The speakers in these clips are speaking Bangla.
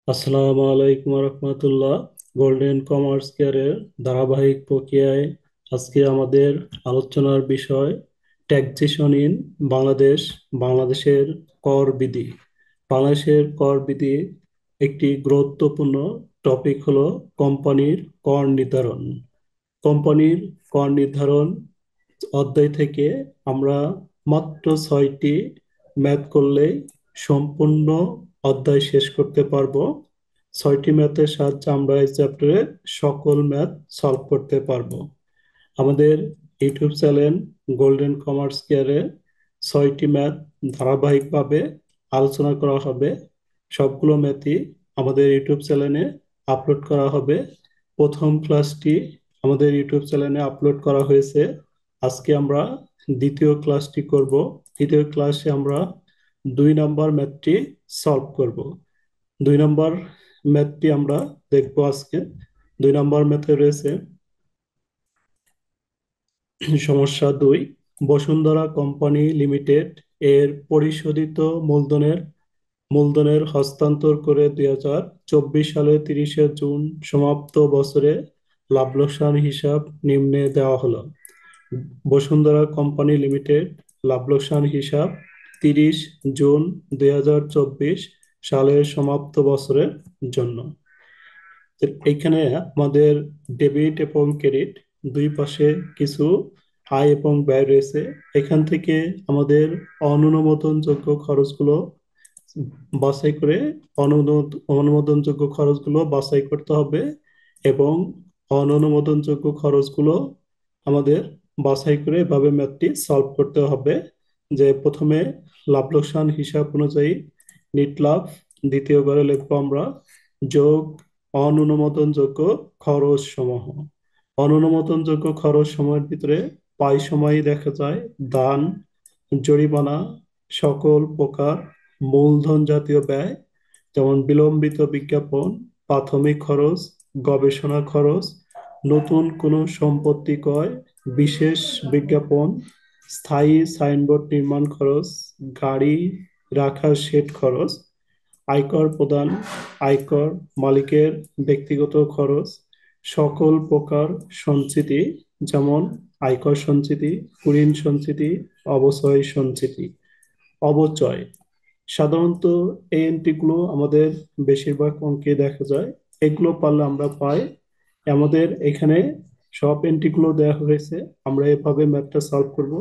আসসালামু আলাইকুম রহমতুল্লাহ। গোল্ডেন কমার্স কেয়ারের ধারাবাহিক প্রক্রিয়ায় আজকে আমাদের আলোচনার বিষয় ট্যাক্সেশন ইন বাংলাদেশ। বাংলাদেশের কর বিধি। বাংলাদেশের কর বিধি একটি গুরুত্বপূর্ণ টপিক হলো কোম্পানির কর নির্ধারণ। কোম্পানির কর নির্ধারণ অধ্যায় থেকে আমরা মাত্র 6টি ম্যাথ করলেই সম্পূর্ণ অধ্যায় শেষ করতে পারবো। 6টি ম্যাথের সাহায্যে আমরা এই চ্যাপ্টারে সকল ম্যাথ সলভ করতে পারবো। আমাদের ইউটিউব চ্যানেল গোল্ডেন কমার্স কেয়ারে 6টি ম্যাথ ধারাবাহিকভাবে আলোচনা করা হবে। সবগুলো ম্যাথই আমাদের ইউটিউব চ্যানেলে আপলোড করা হবে। প্রথম ক্লাসটি আমাদের ইউটিউব চ্যানেলে আপলোড করা হয়েছে। আজকে আমরা দ্বিতীয় ক্লাসটি করব। দ্বিতীয় ক্লাসে আমরা 2 নম্বর ম্যাথটি সলভ করব। 2 নম্বর ম্যাথটি আমরা দেখবো আজকে। 2 নম্বর ম্যাথে রয়েছে সমস্যা 2। বসুন্ধরা কোম্পানি লিমিটেড এর পরিশোধিত মূলধনের মূলধনের হস্তান্তর করে 2024 সালের 30শে জুন সমাপ্ত বছরে লাভ লোকসান হিসাব নিম্নে দেওয়া হলো। বসুন্ধরা কোম্পানি লিমিটেড লাভ লোকসান হিসাব 30 জুন 2024 সালের সমাপ্ত বছরের জন্য। তো এইখানে আমাদের ডেবিট এবং ক্রেডিট দুই পাশে কিছু আয় এবং ব্যয় রয়েছে। এখান থেকে আমাদের অনুমোদনযোগ্য খরচগুলো বাছাই করে অনুমোদনযোগ্য খরচগুলো বাছাই করতে হবে এবং অননুমোদনযোগ্য খরচগুলো আমাদের বাছাই করে এভাবে ম্যাথটি সলভ করতে হবে। যে প্রথমে লাভ লোকসান হিসাব অনুযায়ী নিট লাভ, দ্বিতীয় ঘরে লিখবো আমরা যোগ অননুমোদনযোগ্য খরচ সমূহ। অননুমোদনযোগ্য খরচ সমূহের ভিতরে প্রায় সময়ই দেখা যায় দান, জরিমানা, সকল প্রকার মূলধন জাতীয় ব্যয়, যেমন বিলম্বিত বিজ্ঞাপন, প্রাথমিক খরচ, গবেষণা খরচ, নতুন কোনো সম্পত্তি ক্রয়, বিশেষ বিজ্ঞাপন, স্থায়ী সাইনবোর্ড নির্মাণ খরচ, গাড়ি রাখার শেড খরচ, আয়কর প্রদান, আয়কর মালিকের ব্যক্তিগত খরচ, সকল প্রকার সঞ্চিতি, যেমন আয়কর সঞ্চিতি, কুড়িন সঞ্চিতি, অবচয় সঞ্চিতি, অবচয়। সাধারণত এই এন্ট্রি গুলো আমাদের বেশিরভাগ অঙ্কে দেখা যায়। এগুলো পারলে আমরা পাই। আমাদের এখানে সব এন্ট্রি গুলো দেওয়া হয়েছে। আমরা এভাবে ম্যাথটা সলভ করব।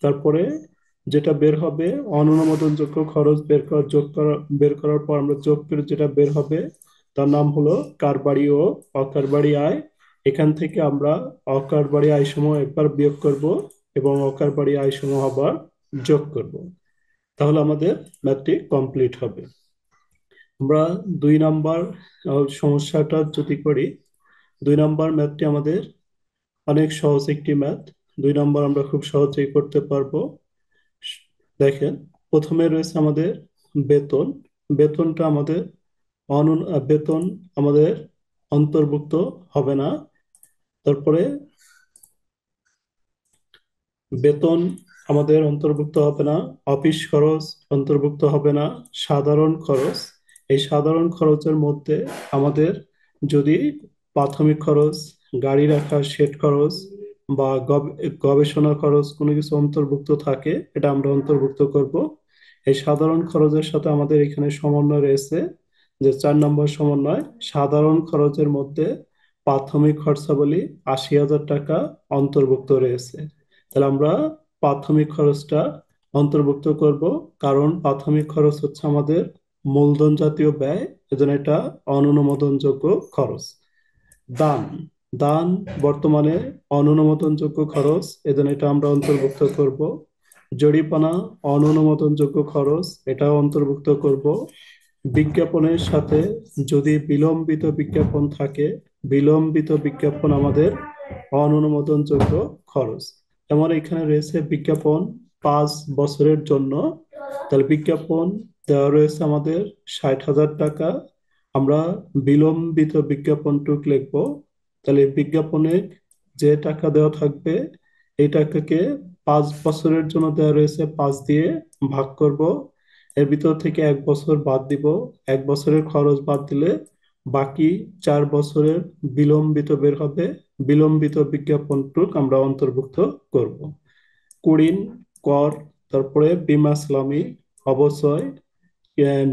তারপরে যেটা বের হবে অনুমোদনযোগ্য খরচ বের করার পর আমরা যোগ করে যেটা বের হবে তার নাম হলো কারবারি ও অকারবারি আয়। এখান থেকে আমরা অকারবারি আয় সমূহ একবার বিয়োগ করব এবং অকারবারি আয় সমূহ আবার যোগ করব। তাহলে আমাদের ম্যাথটি কমপ্লিট হবে। আমরা 2 নম্বর সমস্যাটা যদি করি, 2 নম্বর ম্যাথটি আমাদের অনেক সহজ একটি ম্যাথ। 2 নম্বর আমরা খুব সহজেই করতে পারবো। দেখেন, প্রথমে রয়েছে আমাদের বেতন। বেতনটা আমাদের বেতন আমাদের অন্তর্ভুক্ত হবে না। তারপরে বেতন আমাদের অন্তর্ভুক্ত হবে না, অফিস খরচ অন্তর্ভুক্ত হবে না, সাধারণ খরচ। এই সাধারণ খরচের মধ্যে আমাদের যদি প্রাথমিক খরচ, গাড়ি রাখার শেড খরচ বা গবেষণা খরচ কোনো কিছু অন্তর্ভুক্ত থাকে, এটা আমরা অন্তর্ভুক্ত করব। এই সাধারণ খরচের সাথে আমাদের এখানে সমন্বয় রয়েছে যে 4 নম্বর সমন্বয় সাধারণ খরচের মধ্যে প্রাথমিক খরচাবলী 80,000 টাকা অন্তর্ভুক্ত রয়েছে। তাহলে আমরা প্রাথমিক খরচটা অন্তর্ভুক্ত করব, কারণ প্রাথমিক খরচ হচ্ছে আমাদের মূলধন জাতীয় ব্যয়, এজন্য এটা অননুমোদনযোগ্য খরচ। দান, দান বর্তমানে অননুমোদনযোগ্য খরচ, এজন্য এটা আমরা অন্তর্ভুক্ত করব। জরিমানা অননুমোদনযোগ্য খরচ, এটাও অন্তর্ভুক্ত করব। বিজ্ঞাপনের সাথে যদি বিলম্বিত বিজ্ঞাপন থাকে, বিলম্বিত বিজ্ঞাপন আমাদের অননুমোদনযোগ্য খরচ। যেমন এখানে রয়েছে বিজ্ঞাপন 5 বছরের জন্য। তাহলে বিজ্ঞাপন দেওয়া রয়েছে আমাদের 60,000 টাকা। আমরা বিলম্বিত বিজ্ঞাপনটুক লিখবো। তাহলে বিজ্ঞাপনে যে টাকা দেওয়া থাকবে এই টাকাকে 5 বছরের জন্য দেওয়া রয়েছে 5 দিয়ে ভাগ করব এর ভিতর থেকে 1 বছর বাদ দিব। 1 বছরের খরচ বাদ দিলে বাকি 4 বছরের বিলম্বিত বের হবে। বিলম্বিত বিজ্ঞাপনটুক আমরা অন্তর্ভুক্ত করব। কুড়িন, কর, তারপরে বীমা সালামি, অবচয়,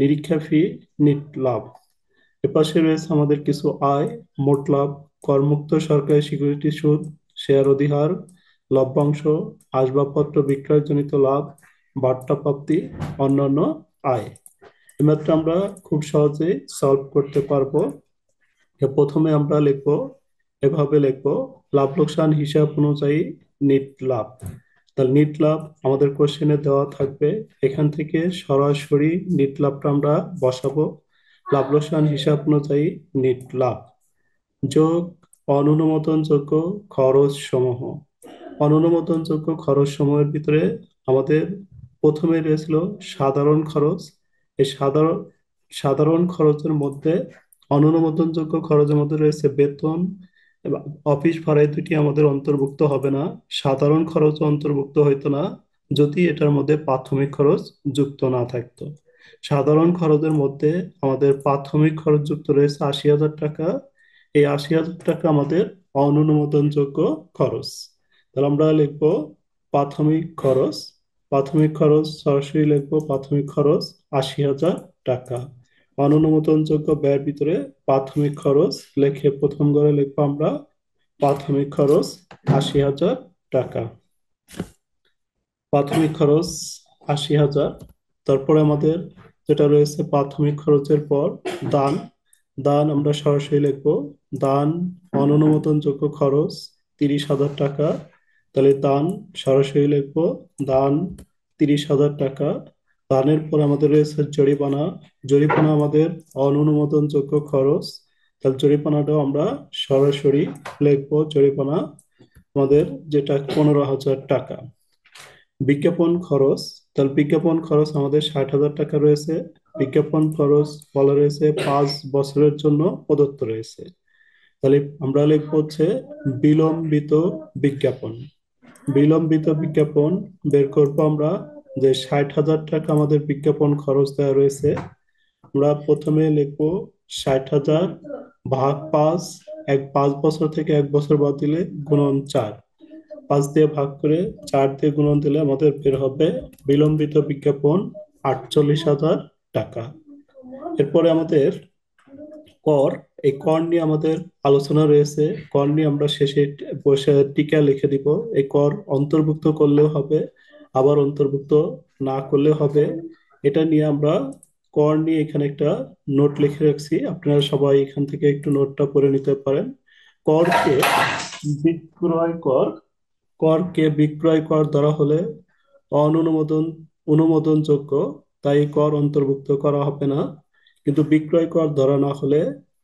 নিরীক্ষা ফি, নিট লাভ। এপাশে রয়েছে আমাদের কিছু আয়, মোট লাভ, করমুক্ত সরকারি সিকিউরিটি সুদ, শেয়ার অধিহার, লভ্যাংশ, আসবাবপত্র বিক্রয়জনিত লাভ, বার্তা প্রাপ্তি, অন্যান্য আয়। এমাত্র আমরা খুব সহজে সলভ করতে পারবো। প্রথমে আমরা লিখবো, এভাবে লিখবো, লাভ লোকসান হিসাব অনুযায়ী নিট লাভ। তাহলে নিট লাভ আমাদের কোশ্চেনে দেওয়া থাকবে, এখান থেকে সরাসরি নিট লাভটা আমরা বসাবো। লাভ লোকসান হিসাব অনুযায়ী নিট লাভ যোগ অনুমোদনযোগ্য খরচ সমূহ। অনুমোদনযোগ্য খরচ সমূহের ভিতরে আমাদের প্রথমে রয়েছিল সাধারণ খরচ। এই সাধারণ সাধারণ খরচের মধ্যে অনুমোদনযোগ্য খরচের মধ্যে রয়েছে বেতন এবং অফিস ভাড়া, এই দুটি আমাদের অন্তর্ভুক্ত হবে না। সাধারণ খরচ অন্তর্ভুক্ত হইতো না যদি এটার মধ্যে প্রাথমিক খরচ যুক্ত না থাকতো। সাধারণ খরচের মধ্যে আমাদের প্রাথমিক খরচ যুক্ত রয়েছে 80,000 টাকা। এই 80,000 টাকা আমাদের অনুমোদনযোগ্য খরচ। তাহলে আমরা লিখবো প্রাথমিক খরচ। প্রাথমিক খরচ সরাসরি লিখবো, প্রাথমিক খরচ 80,000 টাকা। অনুমোদনযোগ্য ব্যয়ের ভিতরে প্রাথমিক খরচ লিখে প্রথম ঘরে লিখবো আমরা প্রাথমিক খরচ 80,000 টাকা। প্রাথমিক খরচ 80,000। তারপরে আমাদের যেটা রয়েছে প্রাথমিক খরচের পর দান। দান আমরা সরাসরি লিখবো দান অনুমোদনযোগ্য খরচ 30,000 টাকা। তাহলে দান সরাসরি লিখবো দান 30,000 টাকা। দানের পর আমাদের রয়েছে জরিমানা। জরিমানা আমাদের অনুমোদনযোগ্য খরচ। তাহলে জরিমানাটাও আমরা সরাসরি লিখবো জরিমানা আমাদের, যেটা 15,000 টাকা। বিজ্ঞাপন খরচ। তাহলে বিজ্ঞাপন খরচ আমাদের 60,000 টাকা রয়েছে। বিজ্ঞাপন খরচ বলা রয়েছে 5 বছরের জন্য প্রদত্ত রয়েছে। তাহলে আমরা লিখবো হচ্ছে বিলম্বিত বিজ্ঞাপন। বিলম্বিত বিজ্ঞাপন বের করবো আমরা, যে 60,000 টাকা আমাদের বিজ্ঞাপন খরচ দেওয়া রয়েছে। আমরা প্রথমে লিখবো 60,000 ভাগ 5, 5 বছর থেকে 1 বছর বাদ দিলে গুণন 4, 5 দিয়ে ভাগ করে 4 দিয়ে গুণন দিলে আমাদের বের হবে বিলম্বিত বিজ্ঞাপন 48,000 টাকা। এরপরে আমাদের কর। এই কর নিয়ে আমাদের আলোচনা রয়েছে। কর নিয়ে আমরা শেষে বসে টিকা লিখে দিব। এই কর অন্তর্ভুক্ত করলেও হবে, আবার অন্তর্ভুক্ত না করলেও হবে। এটা নিয়ে আমরা কর নিয়ে এখানে একটা নোট লিখে রাখছি, আপনারা সবাই এখান থেকে একটু নোটটা পড়ে নিতে পারেন। করকে বিক্রয় কর, করকে বিক্রয় কর ধরা হলে অনুমোদন অনুমোদনযোগ্য, তাই কর অন্তর্ভুক্ত করা হবে না। কিন্তু বিক্রয় কর ধরা না হলে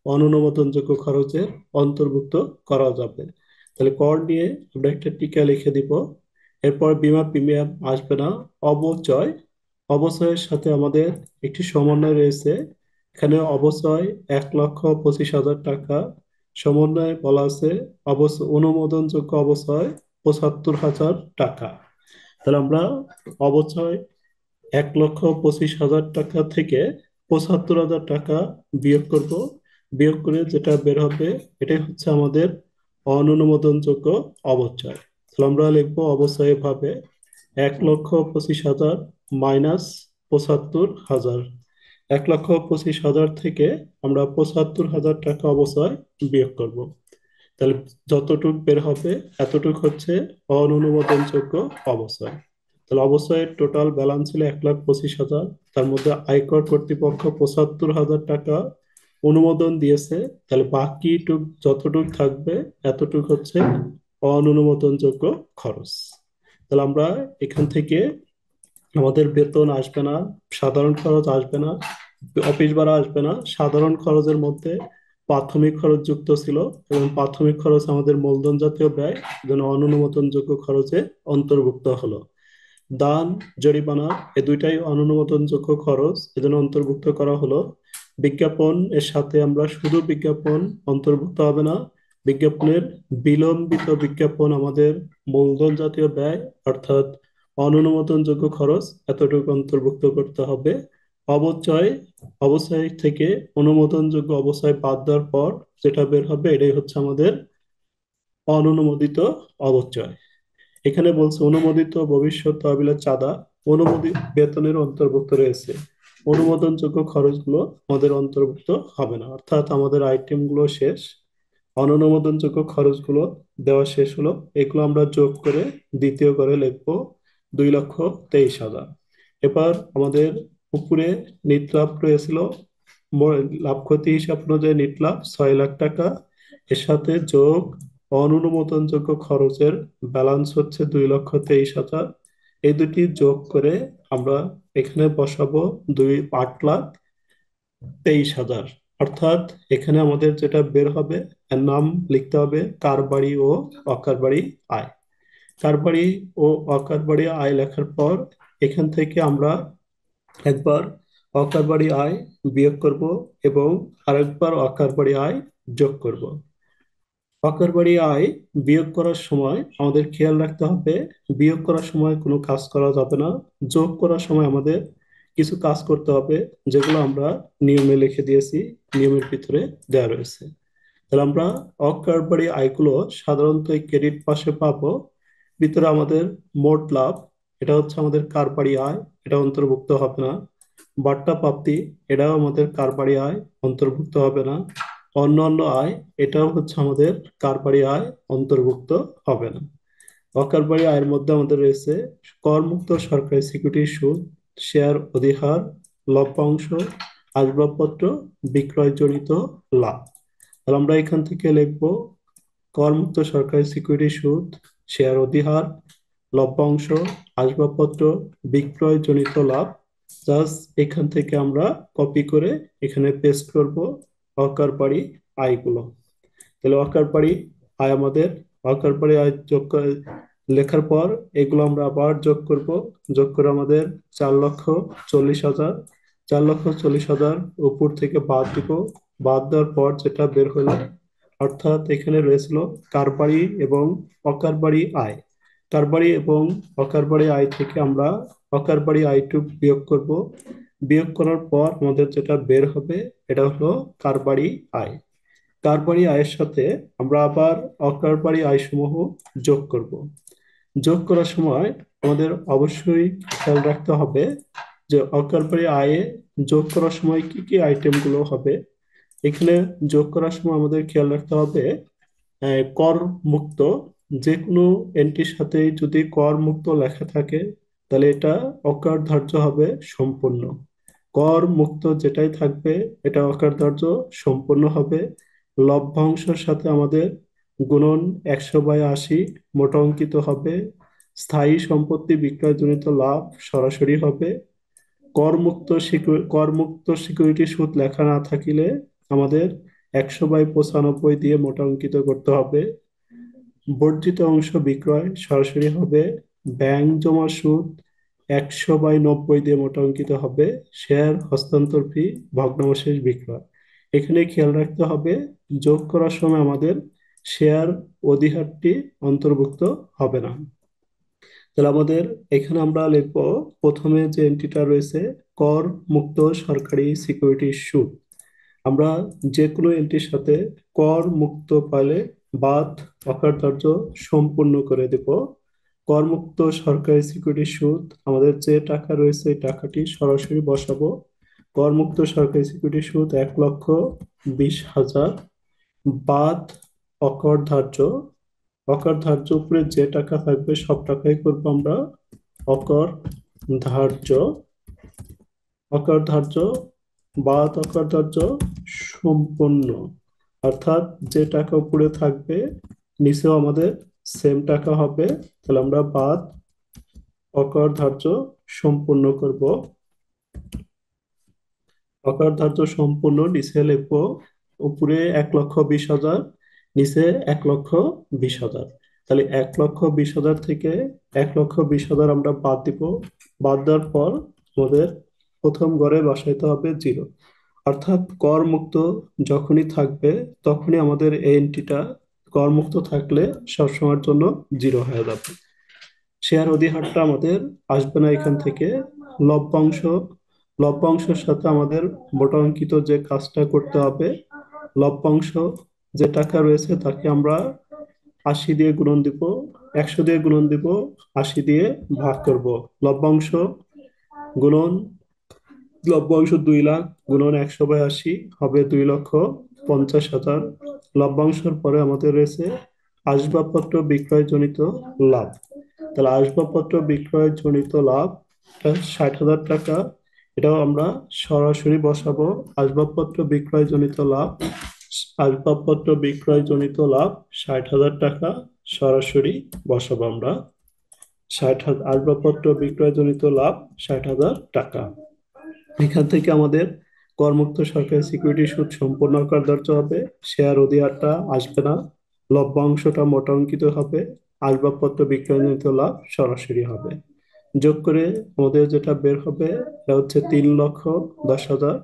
অনুমোদনযোগ্য খরচে অন্তর্ভুক্ত করা যাবে। তাহলে কর নিয়ে আমরা একটা টিকা লিখে দিব। এরপর বীমা প্রিমিয়াম আসবে না। অবচয়, অবচয়ের সাথে আমাদের একটি সমন্বয় রয়েছে। এখানে অবচয় 1,25,000 টাকা। সমন্বয়ে বলা আছে অনুমোদনযোগ্য অবচয় 75,000 টাকা। তাহলে আমরা অবচয় 1,25,000 টাকা থেকে 75,000 টাকা বিয়োগ করব। বিয়োগ করে যেটা বের হবে এটাই হচ্ছে আমাদের অননুমোদনযোগ্য অবচয়। তাহলে আমরা লিখবো অবচয় ভাবে 1,25,000 মাইনাস 75,000। 1,25,000 থেকে আমরা 75,000 টাকা অবচয় বিয়োগ করব। তাহলে যতটুক বের হবে এতটুক হচ্ছে অননুমোদনযোগ্য অবচয়। তাহলে অবশ্যই টোটাল ব্যালেন্স ছিল 1,25,000। তার মধ্যে আয়কর কর্তৃপক্ষ 75,000 টাকা অনুমোদন দিয়েছে। তাহলে বাকি যতটুক থাকবে এতটুক হচ্ছে অননুমোদনযোগ্য খরচ। তাহলে আমরা এখান থেকে আমাদের বেতন আসবে না, সাধারণ খরচ আসবে না, অফিস ভাড়া আসবে না। সাধারণ খরচের মধ্যে প্রাথমিক খরচ যুক্ত ছিল এবং প্রাথমিক খরচ আমাদের মূলধন জাতীয় ব্যয়, যেন অনুমোদনযোগ্য খরচে অন্তর্ভুক্ত হলো। দান, জরিমানা এ দুইটাই অনুমোদনযোগ্য খরচ, এজন্য অন্তর্ভুক্ত করা হলো। বিজ্ঞাপন এর সাথে আমরা শুধু বিজ্ঞাপন অন্তর্ভুক্ত হবে না, বিজ্ঞাপনের বিলম্বিত বিজ্ঞাপন আমাদের মূলধন জাতীয় ব্যয়, অর্থাৎ অননুমোদনযোগ্য খরচ এতটুকু অন্তর্ভুক্ত করতে হবে। অবচয়, অবচয় থেকে অনুমোদনযোগ্য অবচয় বাদ দেওয়ার পর যেটা বের হবে এটাই হচ্ছে আমাদের অননুমোদিত অবচয়। এখানে বলছে অনুমোদিত ভবিষ্যৎ তহবিলের চাঁদা অনুমোদিত বেতনের অন্তর্ভুক্ত রয়েছে, অনুমোদনযোগ্য খরচগুলো আমাদের অন্তর্ভুক্ত হবে না, অর্থাৎ আমাদের আইটেমগুলো শেষ, অননুমোদনযোগ্য খরচগুলো দেওয়া শেষ হলো। এগুলো আমরা যোগ করে দ্বিতীয় করে লিখবো 2,23,000। এবার আমাদের উপরে নিট লাভ রয়েছিল, লাভ ক্ষতি হিসাব অনুযায়ী নিট লাভ 6 লাখ টাকা, এর সাথে যোগ অননুমোদনযোগ্য খরচের ব্যালেন্স হচ্ছে 2,23,000। এই দুটি যোগ করে আমরা এখানে বসাবো 8,23,000। অর্থাৎ এখানে আমাদের যেটা বের হবে এর নাম লিখতে হবে কারবারি ও অকারবারি আয়। কারবারি ও অকারবারি আয় লেখার পর এখান থেকে আমরা একবার অকারবারি আয় বিয়োগ করব এবং আরেকবার অকারবারি আয় যোগ করব। অকারবারি আয় বিয়োগ করার সময় আমাদের খেয়াল রাখতে হবে, বিয়োগ করার সময় কোনো কাজ করা যাবে না, যোগ করার সময় আমাদের কিছু কাজ করতে হবে, যেগুলো আমরা নিয়মে লিখে দিয়েছি, নিয়মের ভিতরে দেওয়া রয়েছে। তাহলে আমরা অকারবারি আয়গুলো সাধারণত এই ক্রেডিট পাশে পাবো। ভিতরে আমাদের মোট লাভ, এটা হচ্ছে আমাদের কারবারি আয়, এটা অন্তর্ভুক্ত হবে না। বাট্টা প্রাপ্তি, এটাও আমাদের কারবারি আয়, অন্তর্ভুক্ত হবে না। অন্যান্য আয়, এটাও হচ্ছে আমাদের কারবারি আয়, অন্তর্ভুক্ত হবে না। অকারবারি আয়ের মধ্যে আমাদের রয়েছে করমুক্ত সরকারি সিকিউরিটির সুদ, শেয়ার অধিহার, লভ্যাংশ, আসবাবপত্র বিক্রয়জনিত লাভ। তাহলে আমরা এখান থেকে লিখবো করমুক্ত সরকারি সিকিউরিটি সুদ, শেয়ার অধিহার, লভ্যাংশ, আসবাবপত্র বিক্রয়জনিত লাভ। জাস্ট এখান থেকে আমরা কপি করে এখানে পেস্ট করব অকারবারি আয়গুলো। তাহলে অকারবারি আয় আমাদের, অকারবারি আয় লেখার পর এগুলো আমরা আবার যোগ করব, যোগ করে আমাদের 4,40,000, 4,40,000 উপর থেকে বাদ দিব। বাদ দেওয়ার পর যেটা বের হলো, অর্থাৎ এখানে রয়েছিল কারবারি এবং অকারবারি আয়। কারবারি এবং অকারবারি আয় থেকে আমরা অকারবারি আয়টুক বিয়োগ করব। বিয়োগ করার পর আমাদের যেটা বের হবে এটা হলো কারবারি আয়। কারবারি আয়ের সাথে আমরা আবার অকারবারি আয়সমূহ যোগ করব। যোগ করার সময় আমাদের অবশ্যই খেয়াল রাখতে হবে যে অকারবারি আয়ে যোগ করার সময় কি কি আইটেমগুলো হবে। এখানে যোগ করার সময় আমাদের খেয়াল রাখতে হবে কর মুক্ত, যে কোনো এন্ট্রির সাথে যদি কর মুক্ত লেখা থাকে তাহলে এটা অকার ধার্য হবে সম্পূর্ণ। কর মুক্ত যেটাই থাকবে এটা অকার ধার্য সম্পূর্ণ হবে। লভ্যাংশের সাথে আমাদের গুণন 100/80 মোটা অঙ্কিত হবে। স্থায়ী সম্পত্তি বিক্রয়জনিত লাভ সরাসরি হবে। করমুক্ত সিকিউরিটি সুদ লেখা না থাকিলে আমাদের 100/95 দিয়ে মোটা অঙ্কিত করতে হবে। বর্জিত অংশ বিক্রয় সরাসরি হবে। ব্যাংক জমা সুদ 100/90 দিয়ে মোটা অঙ্কিত হবে। শেয়ার হস্তান্তর ফি ভগ্নাবশেষ বিক্রয়। এখানে খেয়াল রাখতে হবে যোগ করার সময় আমাদের শেয়ার অধিহারটি অন্তর্ভুক্ত হবে না। তাহলে আমাদের এখানে আমরা লিখবো প্রথমে যে এন্ট্রিটা রয়েছে কর মুক্ত সরকারি সিকিউরিটি সুদ। আমরা যে কোনো এন্ট্রির সাথে কর মুক্ত পাইলে বাদ অকার ধার্য সম্পূর্ণ করে দেব। কর মুক্ত সরকারি সিকিউরিটি সুদ আমাদের যে টাকা রয়েছে এই টাকাটি সরাসরি বসাবো। কর মুক্ত সরকারি সিকিউরিটি সুদ 1,20,000 বাদ অকর ধার্য। অকর ধার্য উপরে যে টাকা থাকবে সব টাকাই করবো আমরা অকর ধার্য। অকর ধার্য বাদ অকর ধার্য সম্পূর্ণ, অর্থাৎ যে টাকা উপরে থাকবে নিচেও আমাদের সেম টাকা হবে। তাহলে আমরা বাদ অকর ধার্য সম্পূর্ণ করব। অকার ধার্য সম্পূর্ণ নিচে লিখবো উপরে 1,20,000, নিচে 1,20,000। তাহলে 1,20,000 থেকে 1,20,000 আমরা বাদ দিব। বাদ দেওয়ার পর আমাদের প্রথম ঘরে বসাইতে হবে 0, অর্থাৎ কর মুক্ত যখনই থাকবে তখনই আমাদের এই এন্ট্রিটা কর মুক্ত থাকলে সবসময়ের জন্য 0 হয়ে যাবে। শেয়ার অধিহারটা আমাদের আসবে না এখান থেকে। লভ্যাংশ, লভ্যাংশের সাথে আমাদের মোটা অঙ্কিত যে কাজটা করতে হবে, লভ্যাংশ যে টাকা রয়েছে তাকে আমরা 80 দিয়ে গুণন দিব, 100 দিয়ে গুণন দিব, 80 দিয়ে ভাগ করব। লভ্যাংশ গুণন, লভ্যাংশ 2 লাখ গুণন 100/80 হবে 2,50,000। লভ্যাংশের পরে আমাদের রয়েছে আসবাবপত্র বিক্রয় জনিত লাভ। তাহলে আসবাবপত্র বিক্রয় জনিত লাভ 60,000 টাকা। এটাও আমরা সরাসরি বসাবো। আসবাবপত্র বিক্রয় জনিত লাভ, আসবাবপত্র বিক্রয় জনিত লাভ 60,000 টাকা সরাসরি বসাবো আমরা। 60,000 আসবাবপত্র বিক্রয় জনিত লাভ 60,000 টাকা। এখান থেকে আমাদের করমুক্ত সরকারি সিকিউরিটি সুদ সম্পূর্ণ কার্যর্য হবে। শেয়ার অধিহারটা আসবে না, লভ্যাংশটা মোটা অঙ্কিত হবে, আসবাবপত্র বিক্রয়জনিত লাভ সরাসরি হবে। যোগ করে আমাদের যেটা বের হবে এটা হচ্ছে 3,10,000।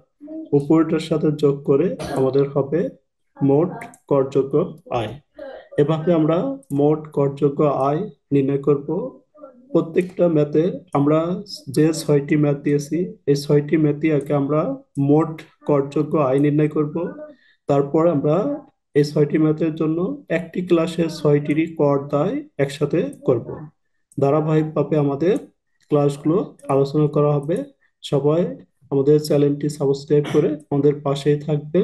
উপরটার সাথে যোগ করে আমাদের হবে মোট করযোগ্য আয়। এভাবে আমরা মোট করযোগ্য আয় নির্ণয় করব। প্রত্যেকটা ম্যাথে আমরা যে 6টি ম্যাথ দিয়েছি, এই 6টি ম্যাথই আগে আমরা মোট করযোগ্য আয় নির্ণয় করব। তারপর আমরা এই 6টি ম্যাথের জন্য একটি ক্লাসে 6টিরই কর দায় একসাথে করব। ধারাবাহিকভাবে আমাদের ক্লাসগুলো আলোচনা করা হবে। সবাই আমাদের চ্যানেলটি সাবস্ক্রাইব করে আমাদের পাশেই থাকবেন।